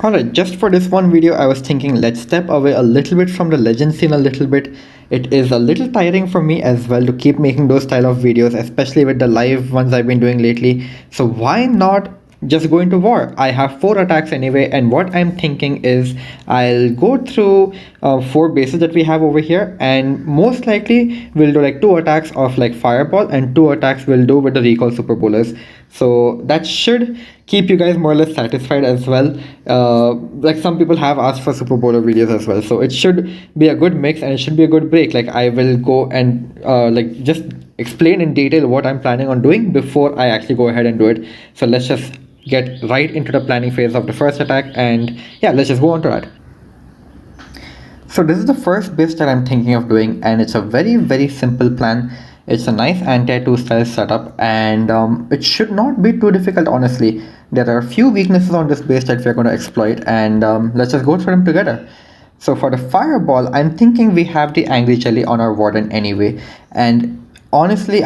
Alright, just for this one video, I was thinking let's step away a little bit from the legend scene a little bit. It is a little tiring for me as well to keep making those style of videos, especially with the live ones I've been doing lately. So why not just go into war? I have 4 attacks anyway, and what I'm thinking is I'll go through 4 bases that we have over here, and most likely we'll do like 2 attacks of like fireball and 2 attacks we'll do with the recall super bowlers. So that should keep you guys more or less satisfied as well. Like some people have asked for super bowler videos as well, so it should be a good mix and it should be a good break. Like I will go and like just explain in detail what I'm planning on doing before I actually go ahead and do it. So let's just get right into the planning phase of the first attack, and yeah, let's just go on to that. So this is the first base that I'm thinking of doing, and it's a very simple plan. It's a nice anti-2 style setup, and it should not be too difficult, honestly. There are a few weaknesses on this base that we're going to exploit, and let's just go through them together. So for the fireball, I'm thinking we have the angry jelly on our warden anyway, and honestly,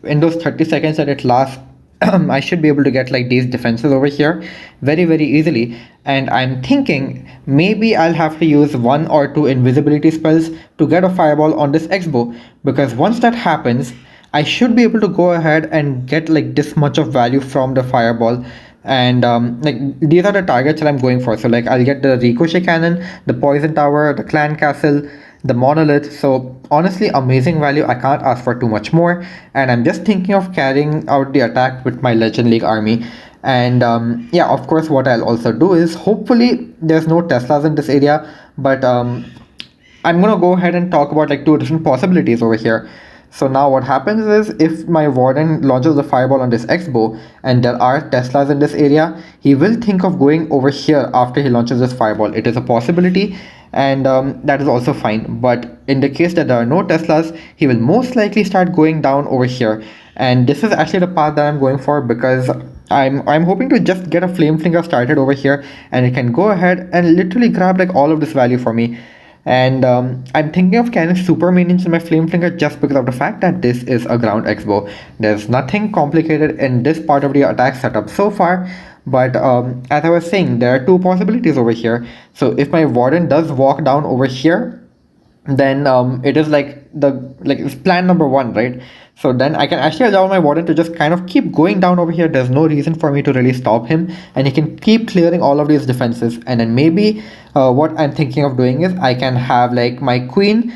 in those 30 seconds that it lasts, I should be able to get like these defenses over here very easily. And I'm thinking maybe I'll have to use 1 or 2 invisibility spells to get a fireball on this X-bow, because once that happens I should be able to go ahead and get like this much of value from the fireball. And like these are the targets that I'm going for. So like I'll get the ricochet cannon, the poison tower, the clan castle, the monolith. So honestly, amazing value. I can't ask for too much more, and I'm just thinking of carrying out the attack with my Legend League army. And yeah, of course what I'll also do is, hopefully there's no Teslas in this area, but I'm gonna go ahead and talk about like 2 different possibilities over here. So now what happens is, if my warden launches the fireball on this X-bow and there are Teslas in this area, he will think of going over here after he launches this fireball. It is a possibility, and that is also fine. But in the case that there are no Teslas, he will most likely start going down over here. And this is actually the path that I'm going for, because I'm hoping to just get a flame flinger started over here, and it can go ahead and literally grab like all of this value for me. And I'm thinking of carrying super minions in my flame flinger just because of the fact that this is a ground X-bow. There's nothing complicated in this part of the attack setup so far, but as I was saying, there are 2 possibilities over here. So if my warden does walk down over here, then it is like it's plan number 1, right? So then I can actually allow my warden to just kind of keep going down over here. There's no reason for me to really stop him, and he can keep clearing all of these defenses. And then maybe what I'm thinking of doing is, I can have like my queen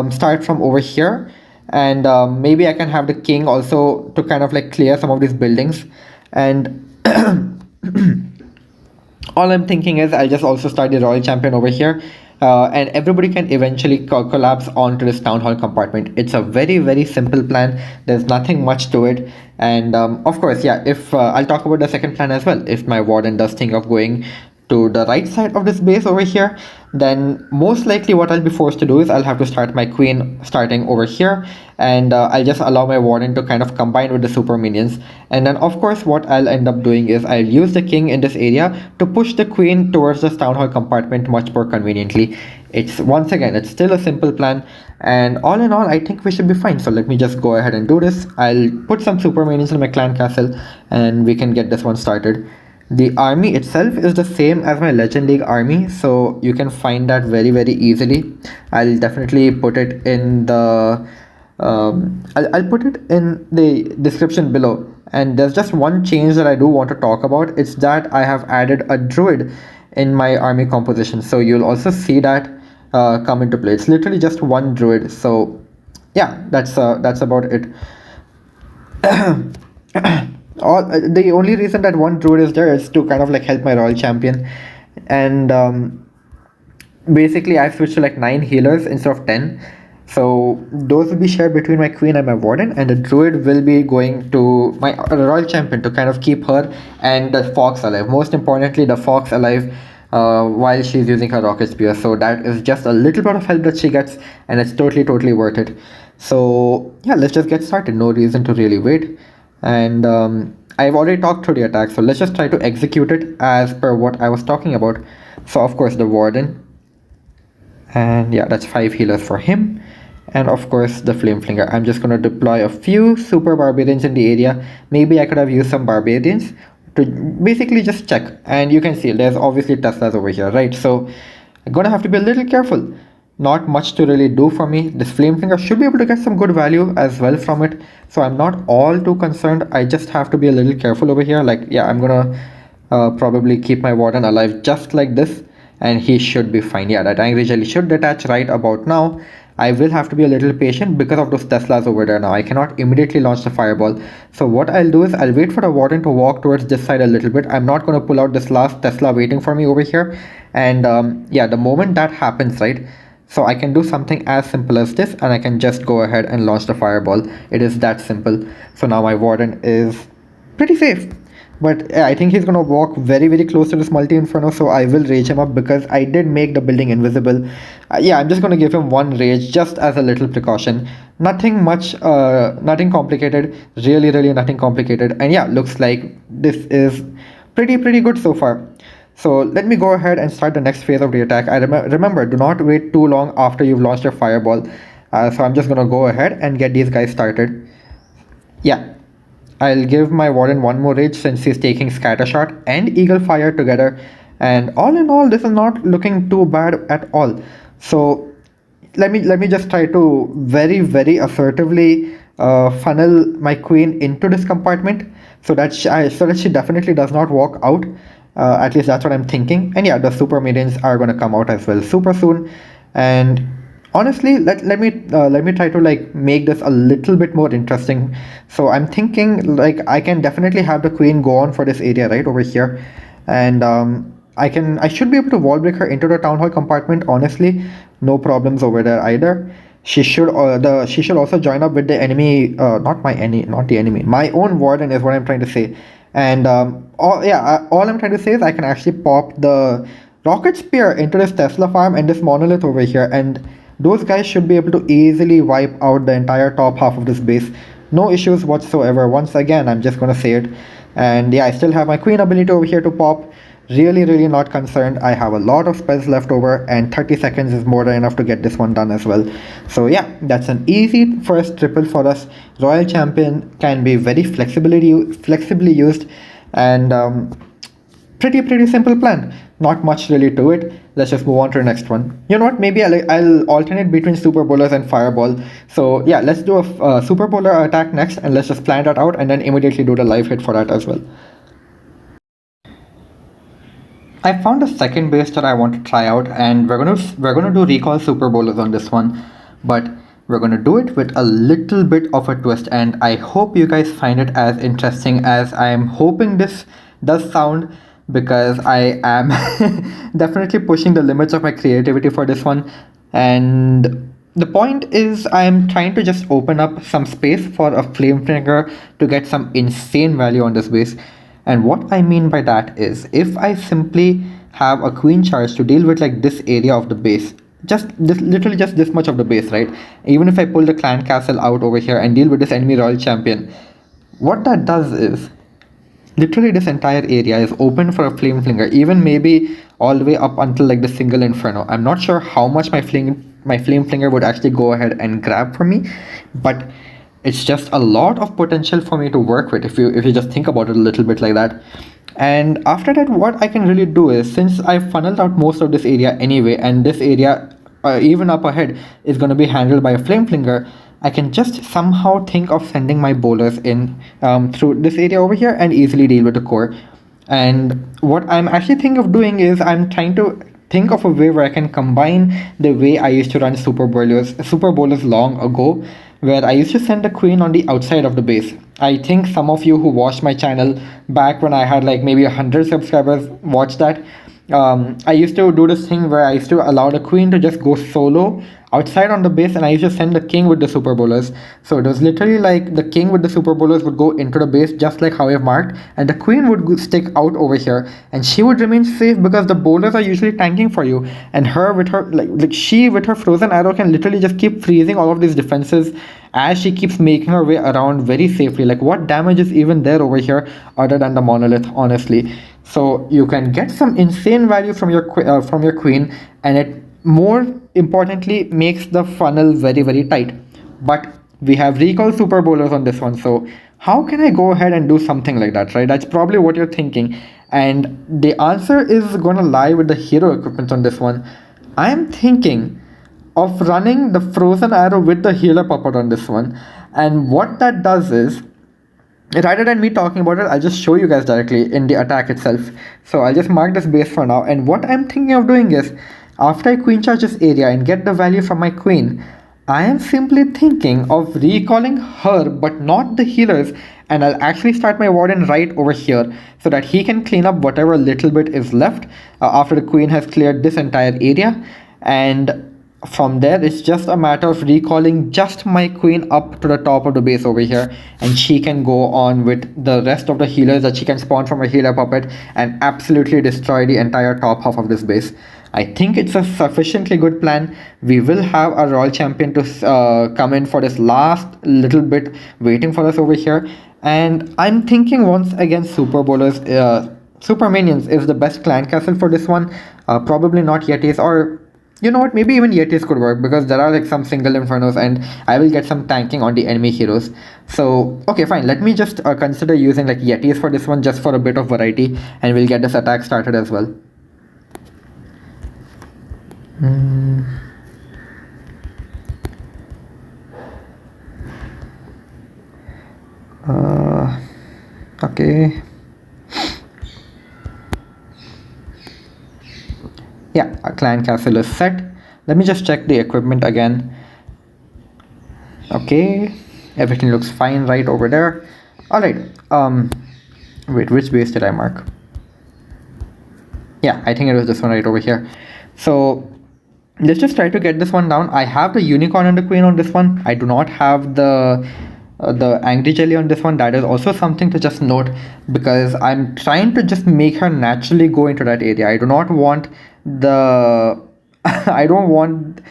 start from over here, and maybe I can have the king also to kind of like clear some of these buildings. And all I'm thinking is I'll just also start the royal champion over here, and everybody can eventually collapse onto this town hall compartment. It's a very simple plan. There's nothing much to it. And of course, yeah, if I'll talk about the second plan as well. If my warden does think of going to the right side of this base over here, then most likely what I'll be forced to do is I'll have to start my queen starting over here, and I'll just allow my warden to kind of combine with the super minions. And then of course what I'll end up doing is I'll use the king in this area to push the queen towards this town hall compartment much more conveniently. It's still a simple plan, and all in all I think we should be fine. So let me just go ahead and do this. I'll put some super minions in my clan castle, and we can get this one started. The army itself is the same as my Legend League army, so you can find that very easily. I'll definitely put it in the I'll put it in the description below. And there's just one change that I do want to talk about. It's that I have added a druid in my army composition, so you'll also see that come into play. It's literally just one druid. So yeah, that's about it. The only reason that one druid is there is to kind of like help my royal champion. And basically I've switched to like 9 healers instead of 10. So those will be shared between my queen and my warden, and the druid will be going to my royal champion to kind of keep her and the fox alive. Most importantly, the fox alive while she's using her rocket spear. So that is just a little bit of help that she gets, and it's totally worth it. So yeah, let's just get started. No reason to really wait. And I've already talked through the attack, so let's just try to execute it as per what I was talking about. So of course the warden, and yeah, that's 5 healers for him. And of course the flame flinger. I'm just going to deploy a few super barbarians in the area. Maybe I could have used some barbarians to basically just check. And you can see there's obviously Teslas over here, right? So I'm gonna have to be a little careful. Not much to really do for me. This flame finger should be able to get some good value as well from it, so I'm not all too concerned. I just have to be a little careful over here. Like, yeah, I'm gonna probably keep my warden alive just like this, and he should be fine. Yeah, that angry jelly should detach right about now. I will have to be a little patient because of those Teslas over there now. I cannot immediately launch the fireball. So what I'll do is I'll wait for the warden to walk towards this side a little bit. I'm not going to pull out this last Tesla waiting for me over here. And yeah, the moment that happens, right? So I can do something as simple as this, and I can just go ahead and launch the fireball. It is that simple. So now my warden is pretty safe. But I think he's gonna walk very, very close to this multi-inferno, so I will rage him up because I did make the building invisible. Yeah, I'm just gonna give him one rage just as a little precaution. Nothing much, nothing complicated. Really, really nothing complicated. And yeah, looks like this is pretty good so far. So let me go ahead and start the next phase of the attack. Remember, do not wait too long after you've launched your fireball. So I'm just gonna go ahead and get these guys started. Yeah, I'll give my warden one more rage since he's taking Scattershot and Eagle Fire together. And all in all, this is not looking too bad at all. So let me just try to very assertively funnel my queen into this compartment so that she definitely does not walk out. At least that's what I'm thinking. And yeah, the super minions are gonna come out as well super soon. And honestly, let me try to like make this a little bit more interesting. So I'm thinking like I can definitely have the queen go on for this area right over here, and I should be able to wall break her into the town hall compartment. Honestly, no problems over there either. She should also join up with the enemy, not the enemy, my own warden is what I'm trying to say. And all I'm trying to say is I can actually pop the rocket spear into this Tesla farm and this monolith over here, and those guys should be able to easily wipe out the entire top half of this base. No issues whatsoever. Once again, I'm just gonna say it. And yeah, I still have my queen ability over here to pop. Really not concerned. I have a lot of spells left over, and 30 seconds is more than enough to get this one done as well. So yeah, that's an easy first triple for us. Royal Champion can be very flexibly used, and pretty simple plan. Not much really to it. Let's just move on to the next one. You know what, maybe I'll alternate between super bowlers and fireball. So yeah, let's do a super bowler attack next, and let's just plan that out and then immediately do the live hit for that as well. I found a second base that I want to try out, and we're gonna do recall super bowlers on this one, but we're gonna do it with a little bit of a twist, and I hope you guys find it as interesting as I'm hoping this does sound, because I am definitely pushing the limits of my creativity for this one. And the point is I'm trying to just open up some space for a flame finger to get some insane value on this base. And what I mean by that is if I simply have a queen charge to deal with like this area of the base, just this, literally just this much of the base, right? Even if I pull the clan castle out over here and deal with this enemy royal champion, what that does is literally this entire area is open for a flame flinger, even maybe all the way up until like the single inferno. I'm not sure how much my flame flinger would actually go ahead and grab for me, but it's just a lot of potential for me to work with if you just think about it a little bit like that. And after that, what I can really do is, since I funneled out most of this area anyway, and this area even up ahead is going to be handled by a flame flinger, I can just somehow think of sending my bowlers in through this area over here and easily deal with the core. And what I'm actually thinking of doing is I'm trying to think of a way where I can combine the way I used to run super bowlers long ago, where I used to send the queen on the outside of the base. I think some of you who watched my channel back when I had like maybe 100 subscribers watched that. I used to do this thing where I used to allow the queen to just go solo outside on the base, and I used to send the king with the super bowlers. So it was literally like the king with the super bowlers would go into the base just like how I've marked, and the queen would stick out over here, and she would remain safe because the bowlers are usually tanking for you, and her with her like she with her frozen arrow can literally just keep freezing all of these defenses as she keeps making her way around very safely. Like, what damage is even there over here other than the monolith, honestly? So you can get some insane value from your queen, and it more importantly makes the funnel very tight. But we have recall super bowlers on this one, so how can I go ahead and do something like that, right? That's probably what you're thinking. And the answer is gonna lie with the hero equipment on this one. I'm thinking of running the frozen arrow with the healer puppet on this one. And what that does is, rather than me talking about it, I'll just show you guys directly in the attack itself. So I'll just mark this base for now. And what I'm thinking of doing is, after I queen charge this area and get the value from my queen, I am simply thinking of recalling her but not the healers, and I'll actually start my warden right over here so that he can clean up whatever little bit is left after the queen has cleared this entire area. And from there, it's just a matter of recalling just my queen up to the top of the base over here, and she can go on with the rest of the healers that she can spawn from her healer puppet and absolutely destroy the entire top half of this base. I think it's a sufficiently good plan. We will have a royal champion to come in for this last little bit, waiting for us over here. And I'm thinking once again, super bowlers, super minions is the best clan castle for this one. Probably not Yetis, or you know what, maybe even Yetis could work, because there are like some single infernos and I will get some tanking on the enemy heroes. So okay, fine, let me just consider using like Yetis for this one, just for a bit of variety, and we'll get this attack started as well. Okay. Yeah, our clan castle is set. Let me just check the equipment again. Okay, everything looks fine right over there. Alright, wait, which base did I mark? Yeah, I think it was this one right over here. So let's just try to get this one down. I have the unicorn and the queen on this one. I do not have the angry jelly on this one. That is also something to just note, because I'm trying to just make her naturally go into that area. I do not want the I don't want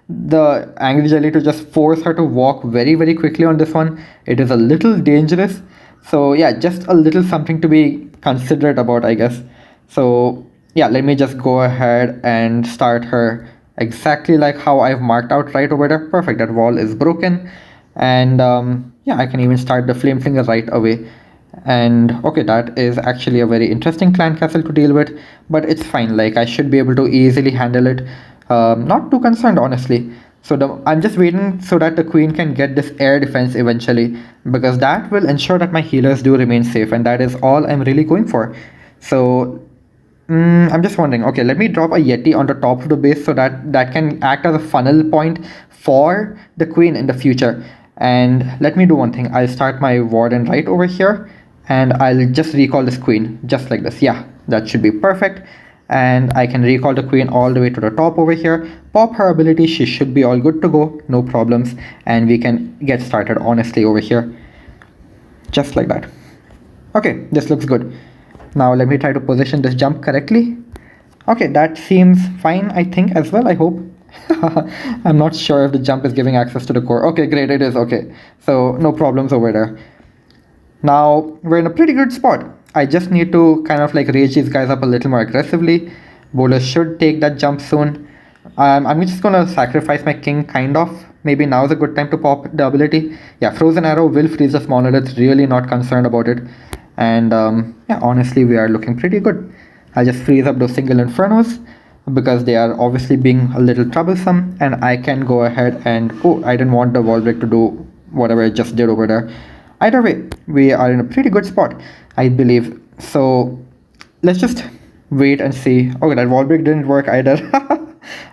the angry jelly to just force her to walk very very quickly on this one. It is a little dangerous. So yeah, just a little something to be considerate about, I guess. So yeah, let me just go ahead and start her exactly like how I've marked out right over there. Perfect, that wall is broken. And yeah, I can even start the flame flinger right away. And okay, that is actually a very interesting clan castle to deal with, but it's fine, like I should be able to easily handle it. Not too concerned, honestly. So I'm just waiting so that the queen can get this air defense eventually, because that will ensure that my healers do remain safe, and that is all I'm really going for. So I'm just wondering, okay, let me drop a Yeti on the top of the base so that can act as a funnel point for the queen in the future. And let me do one thing. I'll start my warden right over here, and I'll just recall this queen just like this. Yeah, that should be perfect. And I can recall the queen all the way to the top over here, pop her ability, she should be all good to go, no problems, and we can get started honestly over here, just like that. Okay, this looks good. Now let me try to position this jump correctly. Okay, that seems fine, I think, as well, I hope. I'm not sure if the jump is giving access to the core. Okay, great, it is. Okay, so no problems over there. Now we're in a pretty good spot. I just need to kind of like rage these guys up a little more aggressively. Bowler should take that jump soon. I'm just gonna sacrifice my king, kind of. Maybe now is a good time to pop the ability. Yeah, frozen arrow will freeze the monolith, really not concerned about it. And yeah, honestly, we are looking pretty good. I'll just freeze up those single infernos, because they are obviously being a little troublesome, and I can go ahead and, oh, I didn't want the wall break to do whatever it just did over there. Either way, we are in a pretty good spot, I believe. So let's just wait and see. Okay, that wall break didn't work either.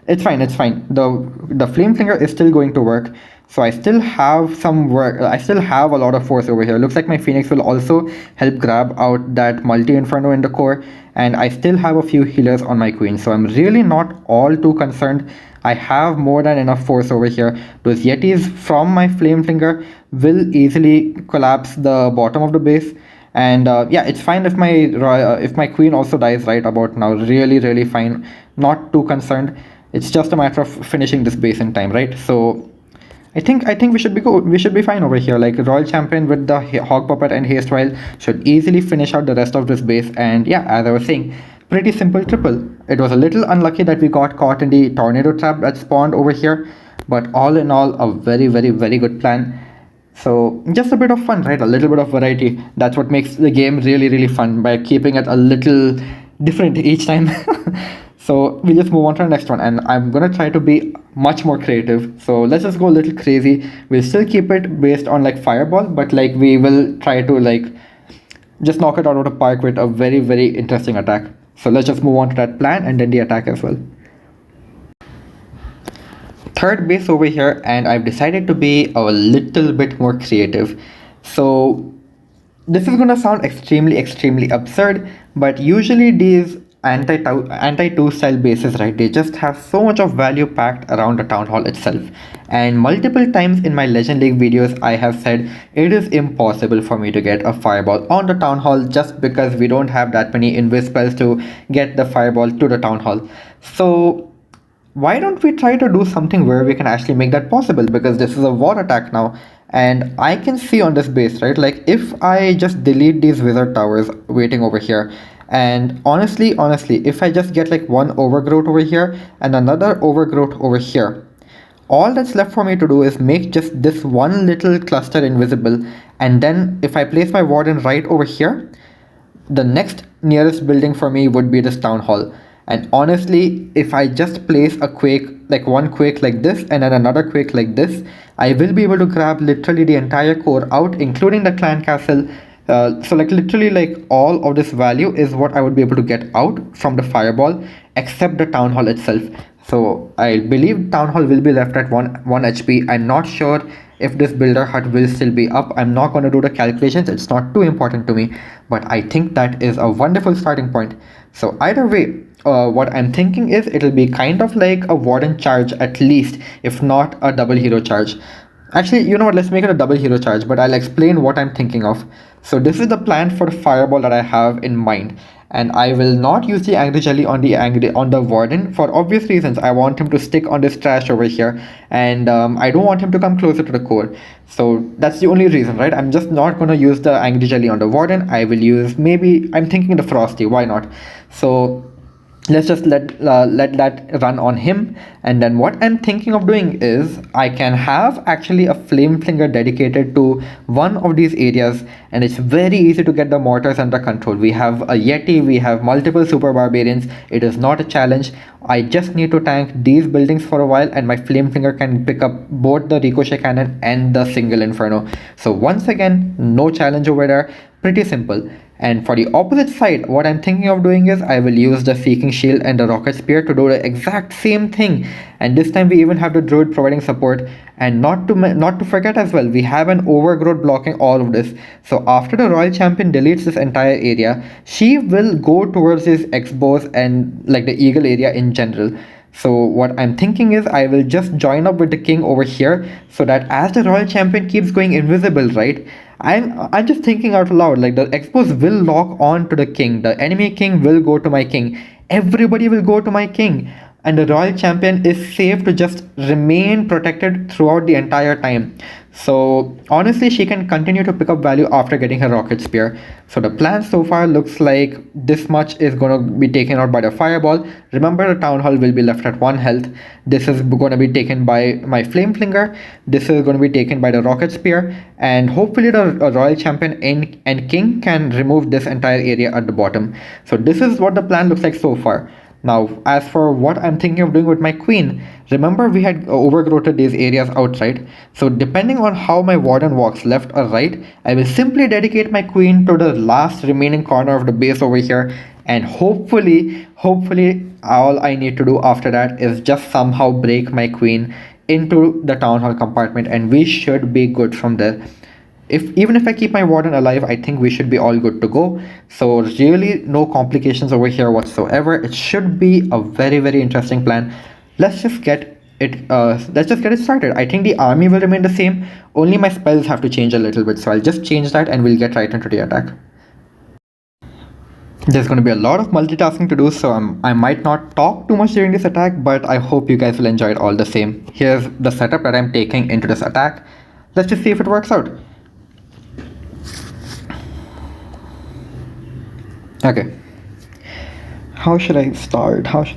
It's fine, it's fine. The flame flinger is still going to work. So I still have some work. I still have a lot of force over here. Looks like my Phoenix will also help grab out that multi-inferno in the core. And I still have a few healers on my queen. So I'm really not all too concerned. I have more than enough force over here. Those Yetis from my flame flinger will easily collapse the bottom of the base. And yeah, it's fine if my queen also dies right about now. Really, really fine. Not too concerned. It's just a matter of finishing this base in time, right? So I think we should be good. We should be fine over here. Like Royal Champion with the Hog Puppet and Haste Vial should easily finish out the rest of this base. And yeah, as I was saying, pretty simple triple. It was a little unlucky that we got caught in the tornado trap that spawned over here, but all in all, a very, very, very good plan. So just a bit of fun, right? A little bit of variety. That's what makes the game really, really fun, by keeping it a little different each time. So we just move on to the next one, and I'm gonna try to be much more creative. So let's just go a little crazy. We'll still keep it based on like fireball, but like we will try to like just knock it out of the park with a very, very interesting attack. So let's just move on to that plan and then the attack as well. Third base over here, and I've decided to be a little bit more creative. So this is gonna sound extremely absurd, but usually these anti-2 style bases, right, they just have so much of value packed around the town hall itself. And multiple times in my Legend League videos I have said it is impossible for me to get a fireball on the town hall, just because we don't have that many invis spells to get the fireball to the town hall. So why don't we try to do something where we can actually make that possible, because this is a war attack now, and I can see on this base, right, like if I just delete these wizard towers waiting over here, and honestly, if I just get like one overgrowth over here and another overgrowth over here, all that's left for me to do is make just this one little cluster invisible, and then if I place my warden right over here, the next nearest building for me would be this town hall. And honestly, if I just place a quake, like one quake like this and then another quake like this, I will be able to grab literally the entire core out, including the clan castle. So like literally like all of this value is what I would be able to get out from the fireball, except the town hall itself. So I believe town hall will be left at 1 HP. I'm not sure if this builder hut will still be up. I'm not going to do the calculations, it's not too important to me, but I think that is a wonderful starting point. So either way, what I'm thinking is it'll be kind of like a warden charge at least, if not a double hero charge. Actually, you know what, let's make it a double hero charge, but I'll explain what I'm thinking of. So this is the plan for the fireball that I have in mind, and I will not use the angry jelly on the warden for obvious reasons. I want him to stick on this trash over here, and I don't want him to come closer to the core. So that's the only reason, right? I'm just not going to use the angry jelly on the warden. I will use, maybe I'm thinking the frosty, why not? So let's just let that run on him. And then what I'm thinking of doing is I can have actually a flame flinger dedicated to one of these areas, and it's very easy to get the mortars under control. We have a yeti, we have multiple super barbarians. It is not a challenge. I just need to tank these buildings for a while, and my flame flinger can pick up both the ricochet cannon and the single inferno. So once again, no challenge over there, pretty simple. And for the opposite side, what I'm thinking of doing is I will use the Seeking Shield and the Rocket Spear to do the exact same thing. And this time we even have the Druid providing support. And not to forget as well, we have an Overgrowth blocking all of this. So after the Royal Champion deletes this entire area, she will go towards his X-bows and like the Eagle area in general. So what I'm thinking is I will just join up with the king over here, so that as the Royal Champion keeps going invisible, right, I'm just thinking out loud, like the expos will lock on to the king, the enemy king will go to my king, everybody will go to my king, and the Royal Champion is safe to just remain protected throughout the entire time. So honestly, she can continue to pick up value after getting her Rocket Spear. So the plan so far looks like this much is going to be taken out by the Fireball. Remember, the Town Hall will be left at 1 health. This is going to be taken by my Flame Flinger. This is going to be taken by the Rocket Spear. And hopefully the Royal Champion and King can remove this entire area at the bottom. So this is what the plan looks like so far. Now, as for what I'm thinking of doing with my queen, remember we had overgrowthed these areas outside. So depending on how my warden walks left or right, I will simply dedicate my queen to the last remaining corner of the base over here. And hopefully all I need to do after that is just somehow break my queen into the town hall compartment, and we should be good from there. Even if I keep my warden alive, I think we should be all good to go. So really no complications over here whatsoever. It should be a very interesting plan. Let's just get it started. I think the army will remain the same, only my spells have to change a little bit, so I'll just change that and we'll get right into the attack. There's going to be a lot of multitasking to do, so I might not talk too much during this attack, but I hope you guys will enjoy it all the same. Here's the setup that I'm taking into this attack. Let's just see if it works out. Okay, how should I start? Okay,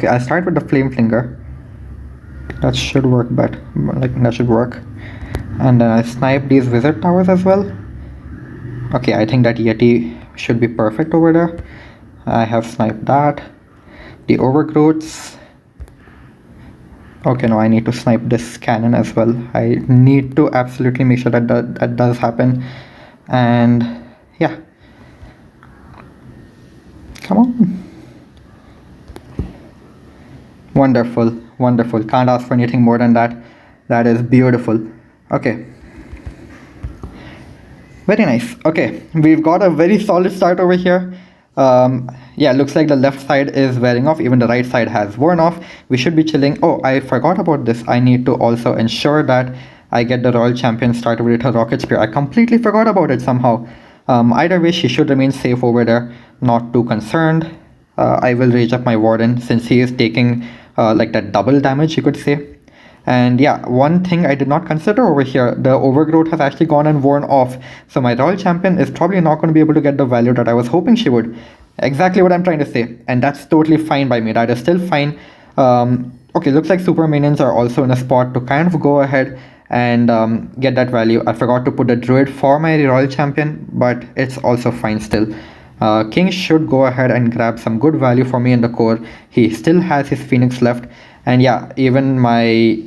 I'll start with the Flame Flinger. That should work, but like that should work. And then I snipe these wizard towers as well. Okay, I think that Yeti should be perfect over there. I have sniped that. The overgrowths. Okay, no, I need to snipe this cannon as well. I need to absolutely make sure that that does happen. And yeah. Come on. Wonderful, wonderful. Can't ask for anything more than that. That is beautiful. Okay. Very nice. Okay, we've got a very solid start over here. Yeah, looks like the left side is wearing off. Even the right side has worn off. We should be chilling. Oh, I forgot about this. I need to also ensure that I get the Royal Champion started with her Rocket Spear. I completely forgot about it somehow. Either way, she should remain safe over there. Not too concerned. I will rage up my Warden since he is taking like that double damage, you could say. And yeah, one thing I did not consider over here, the overgrowth has actually gone and worn off. So my Royal Champion is probably not going to be able to get the value that I was hoping she would. Exactly what I'm trying to say. And that's totally fine by me. That is still fine. Okay, looks like super minions are also in a spot to kind of go ahead and get that value. I forgot to put the druid for my Royal Champion, but it's also fine still. King should go ahead and grab some good value for me in the core. He still has his Phoenix left. And yeah, even my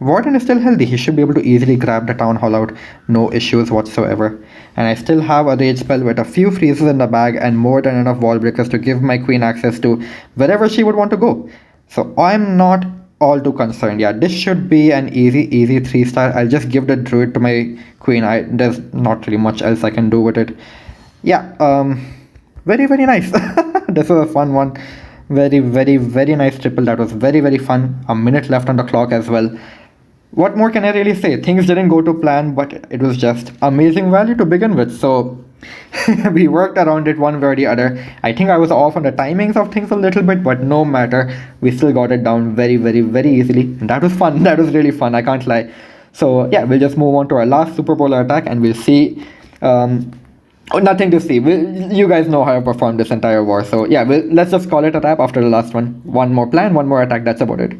Warden is still healthy. He should be able to easily grab the Town Hall out. No issues whatsoever. And I still have a rage spell with a few freezes in the bag and more than enough wall breakers to give my queen access to wherever she would want to go. So I'm not all too concerned. Yeah, this should be an easy 3-star. I'll just give the druid to my queen. There's not really much else I can do with it. Yeah, very nice. This was a fun one. Very nice triple. That was very fun. A minute left on the clock as well. What more can I really say? Things didn't go to plan, but it was just amazing value to begin with. So we worked around it one way or the other. I think I was off on the timings of things a little bit, but no matter. We still got it down very easily. And that was fun. That was really fun. I can't lie. So yeah, we'll just move on to our last Super Bowler attack and we'll see. Nothing to see. You guys know how I performed this entire war. So yeah, let's just call it a wrap after the last one. One more plan, one more attack. That's about it.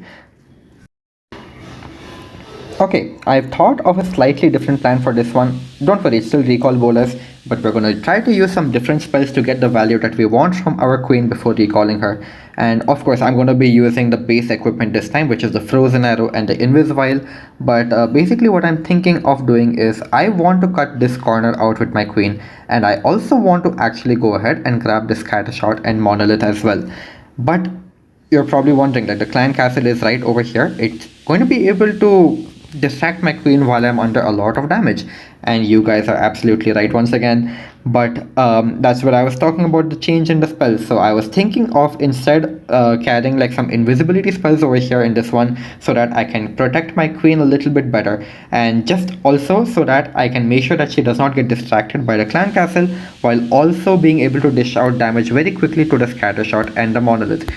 Okay, I've thought of a slightly different plan for this one. Don't worry, it's still recall bowlers, but we're going to try to use some different spells to get the value that we want from our queen before recalling her. And of course, I'm going to be using the base equipment this time, which is the Frozen Arrow and the Invisvial. But basically what I'm thinking of doing is I want to cut this corner out with my queen. And I also want to actually go ahead and grab this Scattershot and Monolith as well. But you're probably wondering that the Clan Castle is right over here. It's going to be able to distract my queen while I'm under a lot of damage, and you guys are absolutely right once again. But that's what I was talking about, the change in the spells. So I was thinking of instead carrying like some invisibility spells over here in this one, so that I can protect my queen a little bit better, and just also so that I can make sure that she does not get distracted by the Clan Castle, while also being able to dish out damage very quickly to the Scattershot and the Monolith.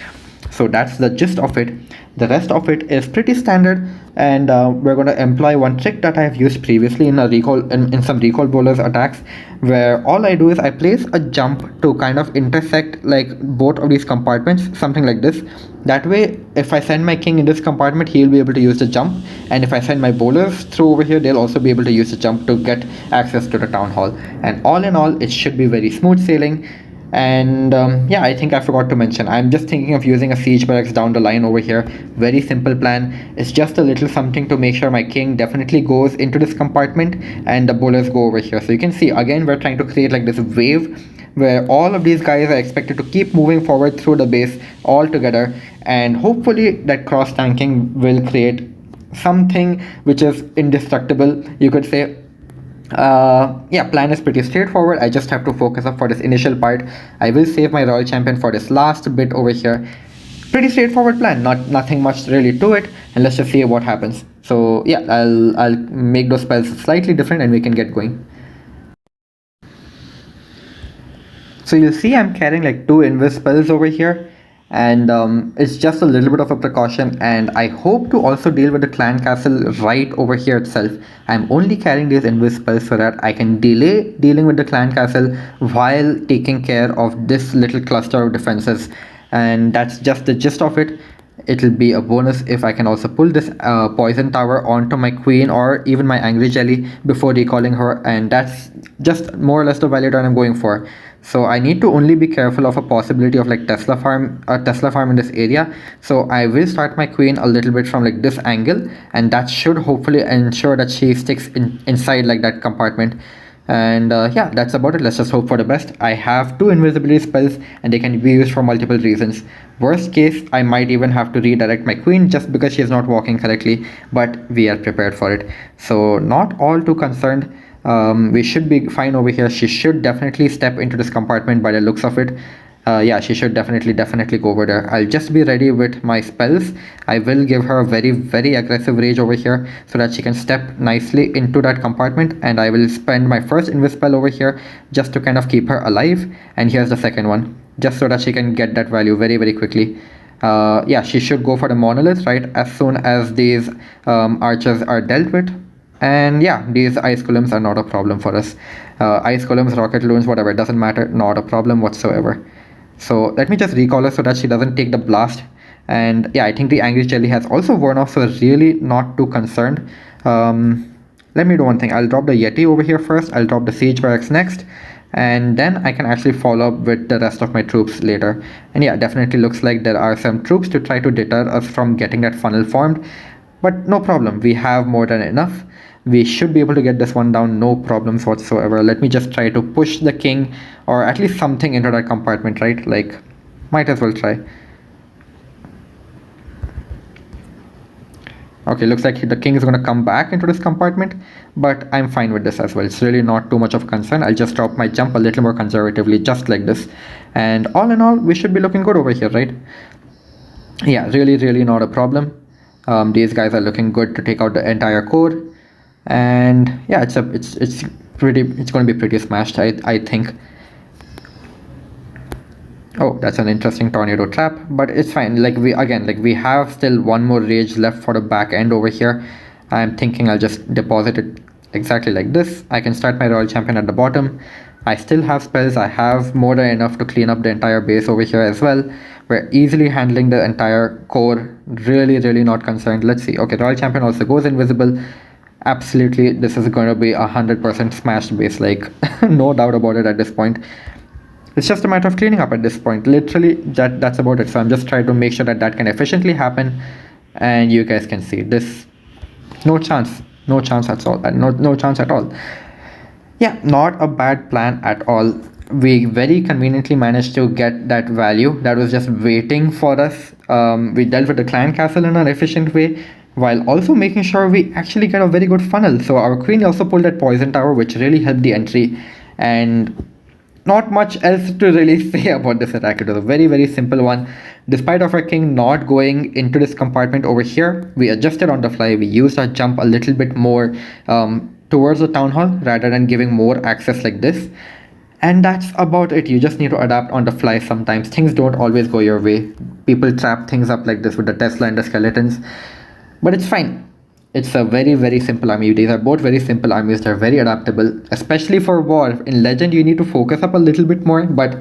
So that's the gist of it. The rest of it is pretty standard, and we're going to employ one trick that I have used previously in a recall in some recall bowlers attacks, where all I do is I place a jump to kind of intersect like both of these compartments, something like this. That way, if I send my king in this compartment, he'll be able to use the jump, and if I send my bowlers through over here, they'll also be able to use the jump to get access to the town hall. And all in all, it should be very smooth sailing. And yeah, I think I forgot to mention, I'm just thinking of using a siege barracks down the line over here. Very simple plan. It's just a little something to make sure my king definitely goes into this compartment and the bowlers go over here. So you can see again, we're trying to create like this wave where all of these guys are expected to keep moving forward through the base all together, and hopefully that cross tanking will create something which is indestructible, you could say. Yeah, plan is pretty straightforward. I just have to focus up for this initial part. I will save my Royal Champion for this last bit over here. Pretty straightforward plan, nothing much really to it, and let's just see what happens. So yeah, I'll make those spells slightly different and we can get going. So you'll see I'm carrying like 2 invis spells over here, and it's just a little bit of a precaution, and I hope to also deal with the Clan Castle right over here itself. I'm only carrying these invis spells so that I can delay dealing with the Clan Castle while taking care of this little cluster of defenses, and that's just the gist of it. it'll be a bonus if I can also pull this poison tower onto my queen or even my angry jelly before recalling her, and that's just more or less the value that I'm going for. So I need to only be careful of a possibility of like Tesla farm in this area. So I will start my queen a little bit from like this angle, and that should hopefully ensure that she sticks inside like that compartment. And yeah, that's about it. Let's just hope for the best. I have two invisibility spells and they can be used for multiple reasons. Worst case, I might even have to redirect my queen just because she is not walking correctly, but we are prepared for it. So not all too concerned. We should be fine over here. She should definitely step into this compartment by the looks of it. Yeah, she should definitely go over there. I'll just be ready with my spells. I will give her a very aggressive rage over here so that she can step nicely into that compartment, and I will spend my first invis spell over here just to kind of keep her alive, and here's the second one just so that she can get that value very quickly. Yeah, she should go for the monolith right as soon as these archers are dealt with. And yeah, these ice golems are not a problem for us. Ice golems, rocket loons, whatever, doesn't matter, not a problem whatsoever. So let me just recall her so that she doesn't take the blast. And yeah, I think the angry jelly has also worn off, so really not too concerned. Let me do one thing. I'll drop the Yeti over here first. I'll drop the siege barracks next, and then I can actually follow up with the rest of my troops later. And yeah, definitely looks like there are some troops to try to deter us from getting that funnel formed, but no problem, we have more than enough. We should be able to get this one down, no problems whatsoever. Let me just try to push the king or at least something into that compartment, right? Like, might as well try. Okay, looks like the king is going to come back into this compartment, but I'm fine with this as well. It's really not too much of concern. I'll just drop my jump a little more conservatively, just like this. And all in all, we should be looking good over here, right? Yeah, really not a problem. These guys are looking good to take out the entire core. And yeah, it's going to be pretty smashed, I think. Oh, that's an interesting tornado trap, but it's fine. Like we have still one more rage left for the back end over here. I'm thinking I'll just deposit it exactly like this. I can start my royal champion at the bottom. I still have spells. I have more than enough to clean up the entire base over here as well. We're easily handling the entire core. Really not concerned. Let's see. Okay, royal champion also goes invisible. Absolutely, this is going to be 100% smashed base, like no doubt about it at this point. It's just a matter of cleaning up at this point. Literally, that's about it. So I'm just trying to make sure that can efficiently happen, and you guys can see this. No chance at all. No chance at all. Yeah, not a bad plan at all. We very conveniently managed to get that value that was just waiting for us. We dealt with the clan castle in an efficient way, while also making sure we actually get a very good funnel. So our queen also pulled that poison tower, which really helped the entry, and not much else to really say about this attack. It was a very simple one. Despite of our king not going into this compartment over here, we adjusted on the fly. We used our jump a little bit more towards the town hall rather than giving more access like this. And that's about it. You just need to adapt on the fly sometimes. Things don't always go your way. People trap things up like this with the Tesla and the skeletons. But it's fine. It's a very simple army. These are both very simple armies. They're very adaptable, especially for war. In Legend, you need to focus up a little bit more, but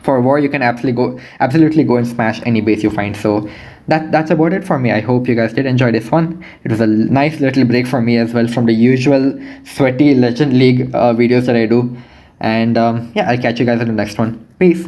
for war, you can absolutely go and smash any base you find. So that's about it for me. I hope you guys did enjoy this one. It was a nice little break for me as well from the usual sweaty Legend League videos that I do. And yeah, I'll catch you guys in the next one. Peace.